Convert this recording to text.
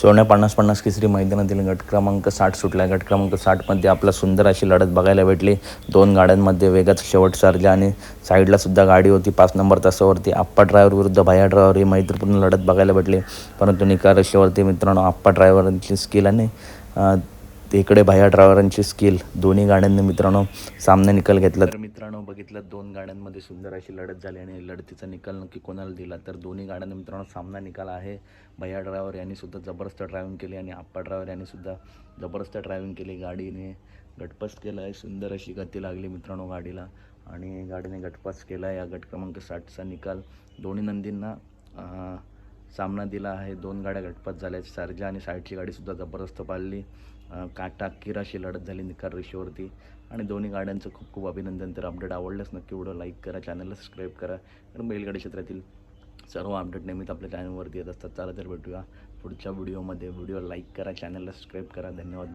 सोन्या 50-50 केसरी मैदानातील गट क्रमांक 60 सुटला. गट क्रमांक 60मध्ये आपला सुंदर अशी लढत बघायला भेटली. दोन गाड्यांमध्ये वेगाचा शेवट सारला आणि साईडला सुद्धा गाडी होती 5 नंबर तासावरती. आप्पा ड्रायव्हर विरुद्ध भैया ड्रायव्हर ही मैत्रीपूर्ण लढत बघायला भेटली. परंतु निकाल रेषेवरती मित्रांनो आप्पा ड्रायव्हरांची स्किल आणि इकडे भैया ड्रायव्हरांची स्किल दोन्ही गाड्यांनी मित्रांनो सामना निकाल घेतला. तर मित्रांनो बघितलं दोन गाड्यांमध्ये सुंदर अशी लढत झाली आणि लढतीचा निकाल नक्की कोणाला दिला तर दोन्ही गाड्यांनी मित्रांनो सामना निकाल आहे. भैया ड्रायव्हर यांनी सुद्धा जबरदस्त ड्रायव्हिंग केली आणि आप्पा ड्रायव्हर यांनी सुद्धा जबरदस्त ड्रायव्हिंग केली. गाडीने गटपास केला आहे. सुंदर अशी गती लागली मित्रांनो गाडीला आणि गाडीने गटपास केला आहे. या गट क्रमांक 60चा निकाल दोन्ही नंदींना सामना दिला आहे. दोन गाड्या गटपास झाल्या. सारजा आणि साईडची गाडीसुद्धा जबरदस्त पाळली. काटा किराशी लढत झाली निकाल रेषेवरती आणि दोन्ही गाड्यांचं खूप खूप अभिनंदन. तर अपडेट आवडल्यास नक्की व्हिडिओ लाईक करा, चॅनलला सबस्क्राईब करा. कारण बैलगाडी क्षेत्रातील सर्व अपडेट नेहमीच आपल्या चॅनलवरती येत असतात. चला तर भेटूया पुढच्या व्हिडिओमध्ये. व्हिडिओ लाईक करा, चॅनलला सबस्क्राईब करा. धन्यवाद.